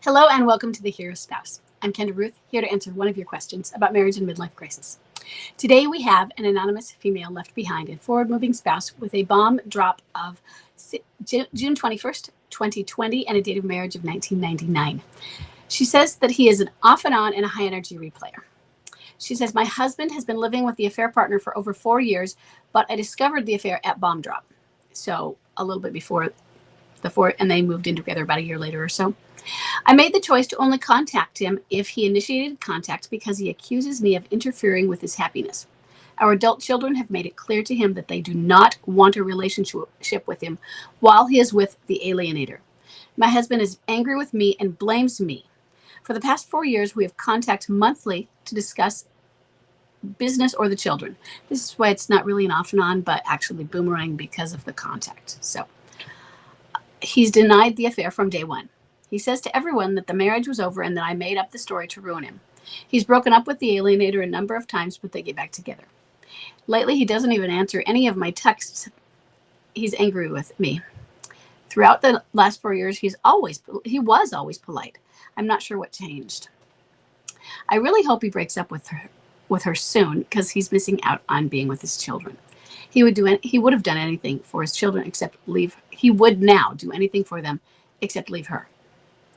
Hello and welcome to The Hero Spouse. I'm Kendra Ruth, here to answer one of your questions about marriage and midlife crisis. Today we have an anonymous female left behind a forward-moving spouse with a bomb drop of June 21st, 2020 and a date of marriage of 1999. She says that he is an off and on and a high-energy replayer. She says, my husband has been living with the affair partner for over 4 years, but I discovered the affair at bomb drop. So a little bit before and they moved in together about a year later or so. I made the choice to only contact him if he initiated contact because he accuses me of interfering with his happiness. Our adult children have made it clear to him that they do not want a relationship with him while he is with the alienator. My husband is angry with me and blames me. For the past 4 years, we have contact monthly to discuss business or the children. This is why it's not really an off and on, but actually boomerang because of the contact. So he's denied the affair from day one. He says to everyone that the marriage was over and that I made up the story to ruin him. He's broken up with the alienator a number of times, but they get back together. Lately, he doesn't even answer any of my texts. He's angry with me. Throughout the last 4 years, he was always polite. I'm not sure what changed. I really hope he breaks up with her soon because he's missing out on being with his children. He would have done anything for his children except leave. He would now do anything for them except leave her.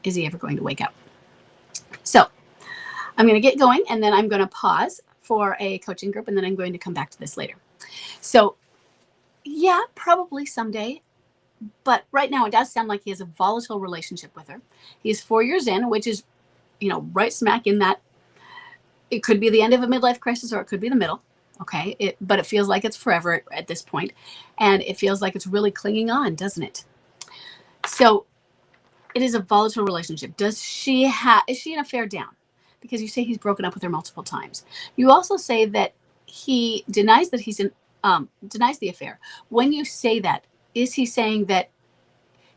Is he ever going to wake up? So I'm going to get going and then I'm going to pause for a coaching group and then I'm going to come back to this later. So yeah, probably someday. But right now it does sound like he has a volatile relationship with her. He's 4 years in, which is, right smack in that. It could be the end of a midlife crisis or it could be the middle. Okay. But it feels like it's forever at this point. And it feels like it's really clinging on, doesn't it? So it is a volatile relationship. Is she an affair down? Because you say he's broken up with her multiple times. You also say that he denies that denies the affair. When you say that, is he saying that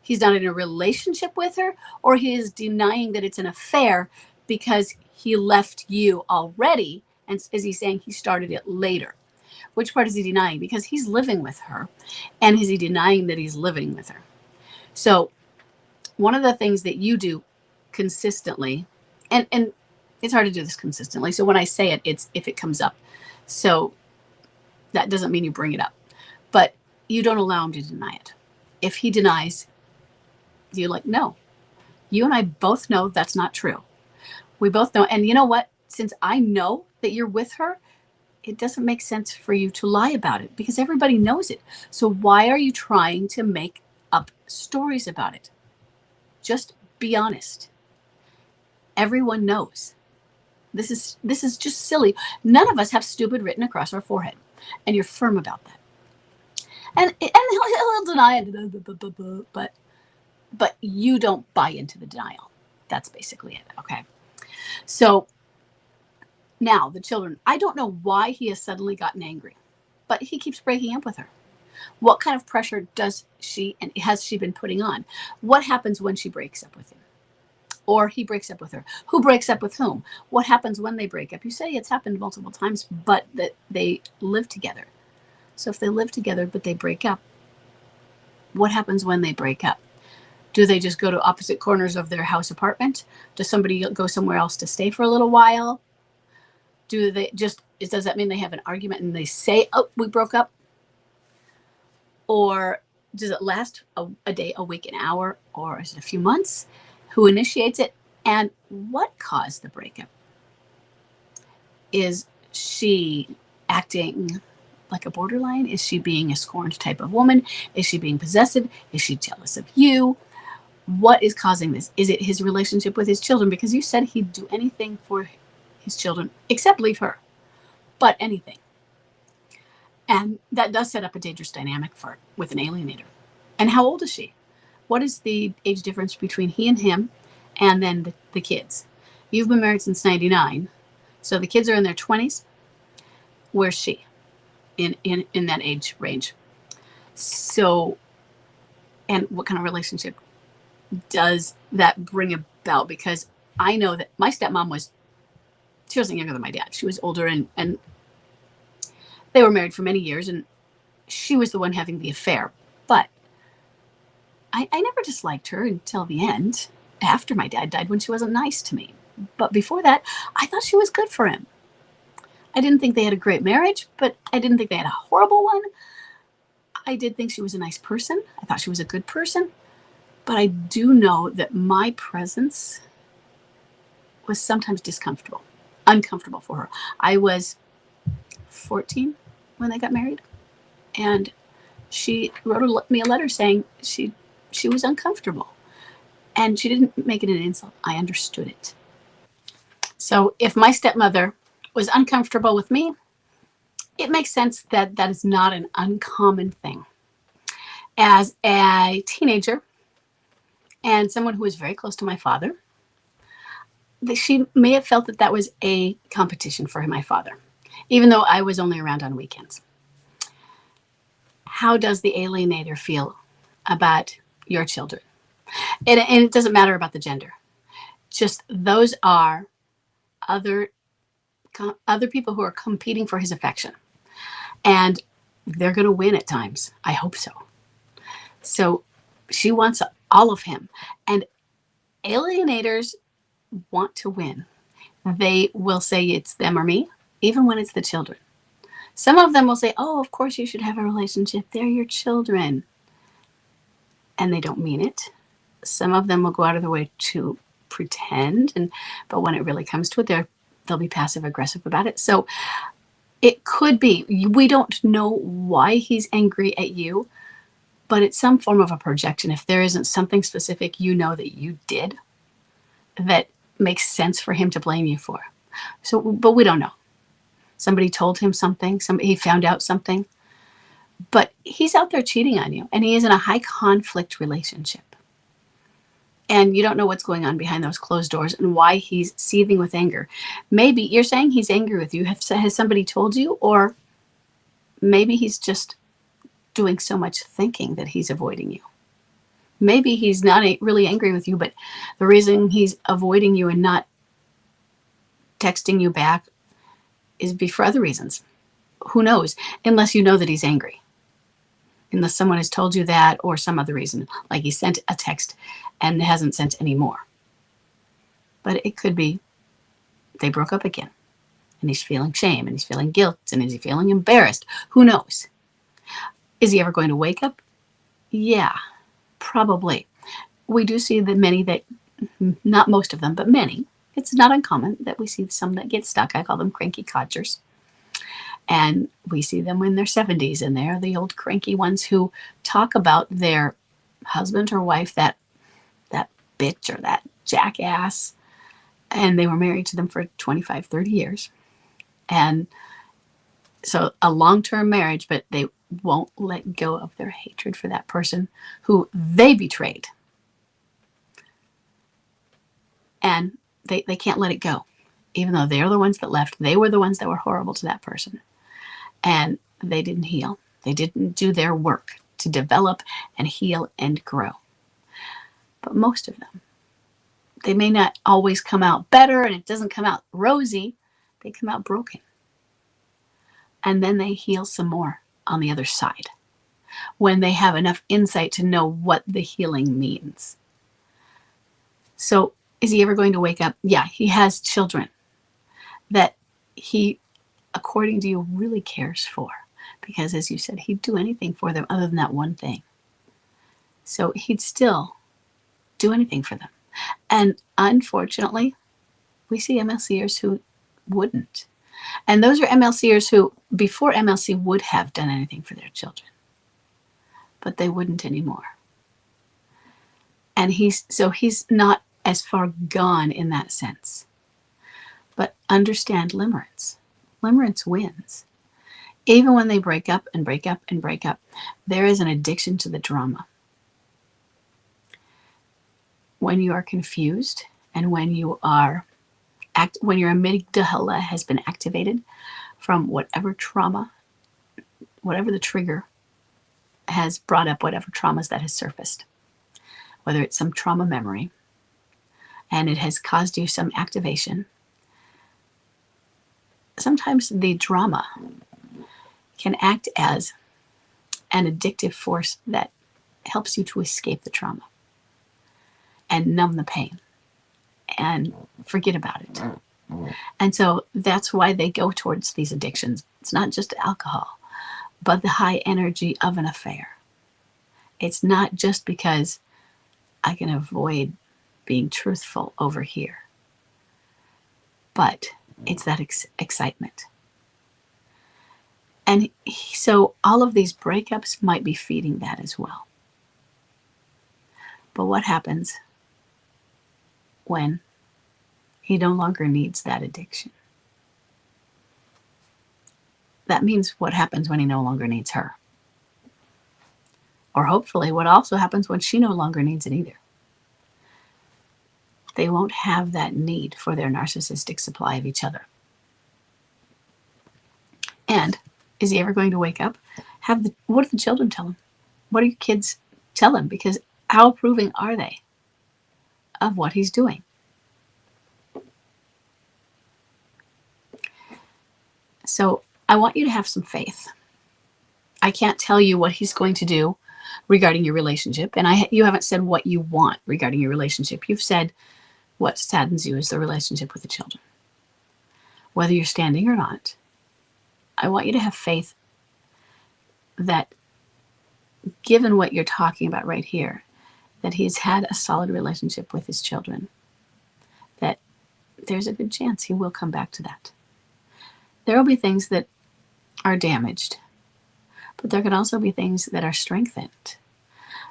he's not in a relationship with her, or he is denying that it's an affair because he left you already? And is he saying he started it later? Which part is he denying? Because he's living with her, and is he denying that he's living with her? So one of the things that you do consistently, and it's hard to do this consistently. So when I say it, it's if it comes up. So that doesn't mean you bring it up, but you don't allow him to deny it. If he denies, you're like, no, you and I both know that's not true. We both know. And you know what? Since I know that you're with her, it doesn't make sense for you to lie about it because everybody knows it. So why are you trying to make up stories about it? Just be honest. Everyone knows. This is just silly. None of us have stupid written across our forehead, and you're firm about that. And he'll deny it, but you don't buy into the denial. That's basically it. Okay. So now the children. I don't know why he has suddenly gotten angry, but he keeps breaking up with her. What kind of pressure has she been putting on? What happens when she breaks up with him? Or he breaks up with her? Who breaks up with whom? What happens when they break up? You say it's happened multiple times, but that they live together. So if they live together, but they break up, what happens when they break up? Do they just go to opposite corners of their house apartment? Does somebody go somewhere else to stay for a little while? Does that mean they have an argument and they say, oh, we broke up? Or does it last a day, a week, an hour, or is it a few months? Who initiates it? And what caused the breakup? Is she acting like a borderline? Is she being a scorned type of woman? Is she being possessive? Is she jealous of you? What is causing this? Is it his relationship with his children? Because you said he'd do anything for his children except leave her, but anything. And that does set up a dangerous dynamic with an alienator. And how old is she? What is the age difference between he and him and then the kids? You've been married since 99. So the kids are in their 20s. Where's she in that age range? So, and what kind of relationship does that bring about? Because I know that my stepmom she wasn't younger than my dad. She was older and they were married for many years and she was the one having the affair. But I never disliked her until the end. after my dad died when she wasn't nice to me. But before that, I thought she was good for him. I didn't think they had a great marriage, but I didn't think they had a horrible one. I did think she was a nice person. I thought she was a good person. But I do know that my presence was sometimes uncomfortable for her. I was 14 when they got married, and she wrote me a letter saying she was uncomfortable, and she didn't make it an insult. I understood it. So if my stepmother was uncomfortable with me, it makes sense that that is not an uncommon thing. As a teenager and someone who was very close to my father, she may have felt that that was a competition for my father, even though I was only around on weekends. How does the alienator feel about your children? And it doesn't matter about the gender. Just those are other people who are competing for his affection. And they're going to win at times. I hope so. So she wants all of him. And alienators want to win. They will say it's them or me, even when it's the children. Some of them will say, oh, of course you should have a relationship. They're your children. And they don't mean it. Some of them will go out of their way to pretend, but when it really comes to it, they'll be passive aggressive about it. So it could be, we don't know why he's angry at you, but it's some form of a projection. If there isn't something specific you know that you did that makes sense for him to blame you for. So, but we don't know. Somebody told him something, he found out something, but he's out there cheating on you, and he is in a high conflict relationship. And you don't know what's going on behind those closed doors and why he's seething with anger. Maybe you're saying he's angry with you. Has somebody told you? Or maybe he's just doing so much thinking that he's avoiding you. Maybe he's not really angry with you, but the reason he's avoiding you and not texting you back is for other reasons. Who knows? Unless you know that he's angry. Unless someone has told you that, or some other reason, like he sent a text and hasn't sent any more. But it could be they broke up again, and he's feeling shame, and he's feeling guilt, and is he feeling embarrassed? Who knows? Is he ever going to wake up? Yeah, probably. We do see that many that, not most of them, but many, it's not uncommon that we see some that get stuck. I call them cranky codgers. And we see them in their 70s, and they're the old cranky ones who talk about their husband or wife, that bitch or that jackass, and they were married to them for 25, 30 years. And so a long-term marriage, but they won't let go of their hatred for that person who they betrayed. And they can't let it go, even though they're the ones that left. They were the ones that were horrible to that person. And they didn't heal. They didn't do their work to develop and heal and grow. But most of them, they may not always come out better, and it doesn't come out rosy. They come out broken. And then they heal some more on the other side when they have enough insight to know what the healing means. So is he ever going to wake up? Yeah, he has children that he, according to you, really cares for. Because as you said, he'd do anything for them other than that one thing. So he'd still do anything for them. And unfortunately, we see MLCers who wouldn't. And those are MLCers who, before MLC, would have done anything for their children. But they wouldn't anymore. And he's not as far gone in that sense. But understand limerence. Limerence wins. Even when they break up and break up and break up, there is an addiction to the drama. When you are confused and when your amygdala has been activated from whatever trauma, whatever the trigger has brought up, whatever traumas that has surfaced, whether it's some trauma memory and it has caused you some activation. Sometimes the drama can act as an addictive force that helps you to escape the trauma. and numb the pain and forget about it. And so that's why they go towards these addictions. It's not just alcohol, but the high energy of an affair. It's not just because I can avoid being truthful over here, but it's that excitement. And so all of these breakups might be feeding that as well. But what happens when he no longer needs that addiction? That means what happens when he no longer needs her. Or hopefully what also happens when she no longer needs it either. They won't have that need for their narcissistic supply of each other. And is he ever going to wake up? What do the children tell him? What do your kids tell him? Because how approving are they of what he's doing? So I want you to have some faith. I can't tell you what he's going to do regarding your relationship. And you haven't said what you want regarding your relationship. You've said what saddens you is the relationship with the children. Whether you're standing or not, I want you to have faith that given what you're talking about right here, that he's had a solid relationship with his children, that there's a good chance he will come back to that. There will be things that are damaged, but there can also be things that are strengthened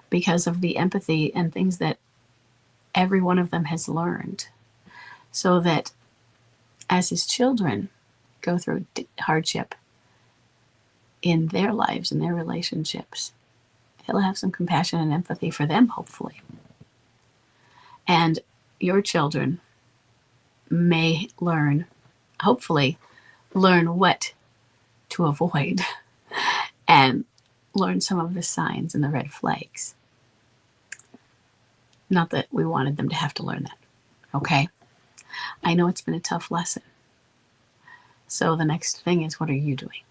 because of the empathy and things that every one of them has learned, so that as his children go through hardship in their lives and their relationships, he'll have some compassion and empathy for them, hopefully. And your children may hopefully learn what to avoid and learn some of the signs and the red flags. Not that we wanted them to have to learn that, okay? I know it's been a tough lesson. So the next thing is, what are you doing?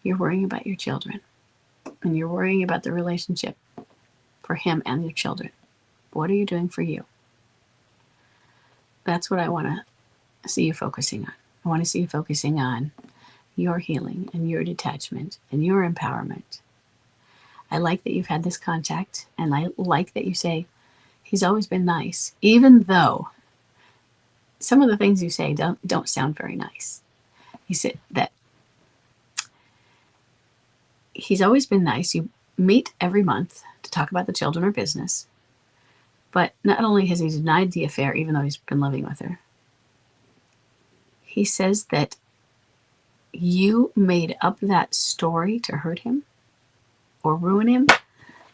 You're worrying about your children, and you're worrying about the relationship for him and your children. What are you doing for you? That's what I want to see you focusing on. I want to see you focusing on your healing and your detachment and your empowerment. I like that you've had this contact, and I like that you say he's always been nice, even though some of the things you say don't sound very nice. You said that he's always been nice. You meet every month to talk about the children or business, but not only has he denied the affair, even though he's been living with her, he says that you made up that story to hurt him or ruin him. Let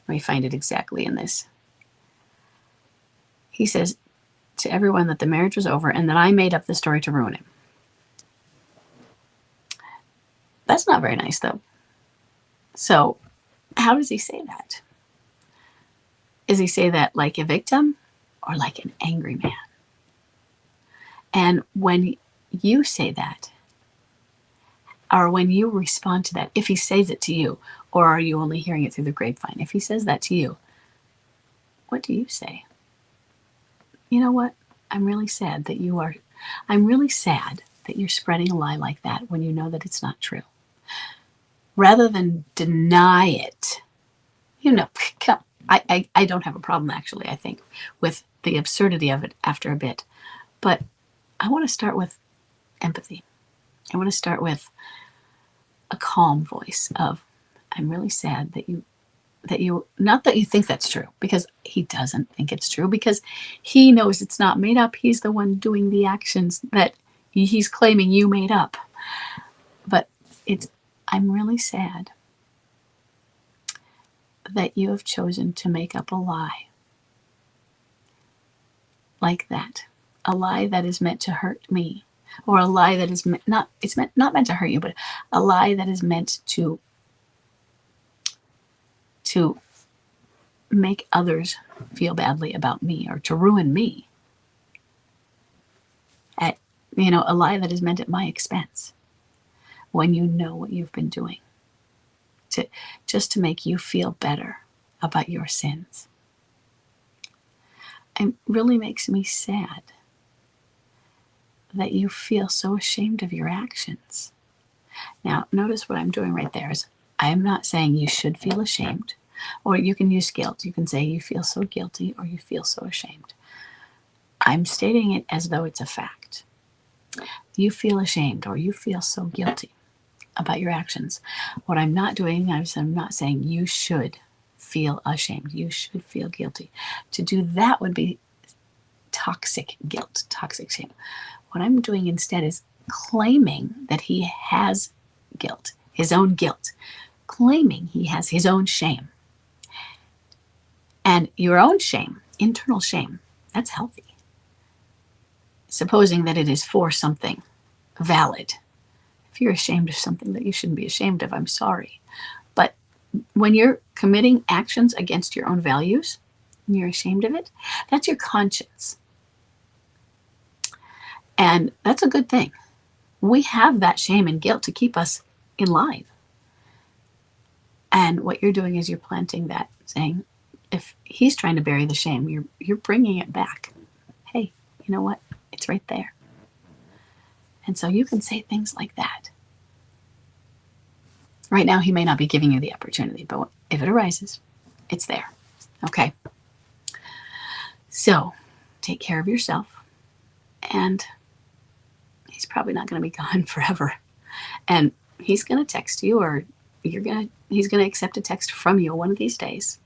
me find it exactly in this. He says to everyone that the marriage was over and that I made up the story to ruin him. That's not very nice, though. So how does he say that? Does he say that like a victim or like an angry man? And when you say that, or when you respond to that, if he says it to you, or are you only hearing it through the grapevine? If he says that to you, what do you say? You know what? I'm really sad that you're spreading a lie like that when you know that it's not true. Rather than deny it, I don't have a problem, actually, I think, with the absurdity of it after a bit. But I want to start with empathy. I want to start with a calm voice of, I'm really sad that you, not that you think that's true, because he doesn't think it's true, because he knows it's not made up. He's the one doing the actions that he's claiming you made up. But I'm really sad that you have chosen to make up a lie like that. A lie that is meant to hurt me, or a lie that is not meant to hurt you, but a lie that is meant to make others feel badly about me, or to ruin me. A lie that is meant at my expense, when you know what you've been doing, just to make you feel better about your sins. it really makes me sad that you feel so ashamed of your actions. Now, notice what I'm doing right there is I'm not saying you should feel ashamed, or you can use guilt. You can say you feel so guilty or you feel so ashamed. I'm stating it as though it's a fact. You feel ashamed or you feel so guilty about your actions. What I'm not doing is I'm not saying you should feel ashamed. You should feel guilty. To do that would be toxic guilt, toxic shame. What I'm doing instead is claiming that he has guilt, his own guilt, claiming he has his own shame. And your own shame, internal shame, that's healthy. Supposing that it is for something valid. If you're ashamed of something that you shouldn't be ashamed of, I'm sorry. But when you're committing actions against your own values and you're ashamed of it, that's your conscience. And that's a good thing. We have that shame and guilt to keep us in line. And what you're doing is you're planting that, saying, if he's trying to bury the shame, you're bringing it back. Hey, you know what? It's right there. And so you can say things like that. Right now, he may not be giving you the opportunity, but if it arises, it's there. Okay. So take care of yourself. And he's probably not going to be gone forever. And he's going to text you, or he's going to accept a text from you one of these days.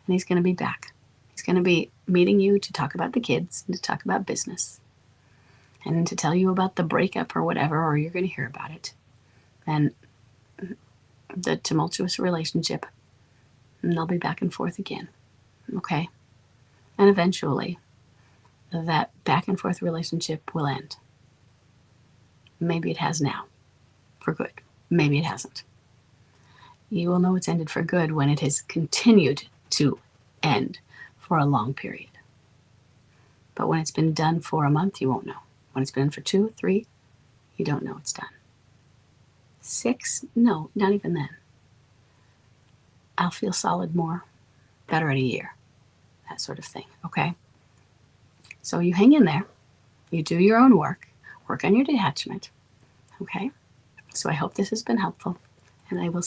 And he's going to be back. He's going to be meeting you to talk about the kids and to talk about business and to tell you about the breakup or whatever, or you're going to hear about it. And the tumultuous relationship, and they'll be back and forth again. Okay? And eventually, that back and forth relationship will end. Maybe it has now, for good. Maybe it hasn't. You will know it's ended for good when it has continued to end for a long period. But when it's been done for a month, you won't know. When it's been done for 2, 3, you don't know it's done. 6, no, not even then. I'll feel solid more, better at a year. That sort of thing, okay? So you hang in there. You do your own work on your detachment, okay? So I hope this has been helpful, and I will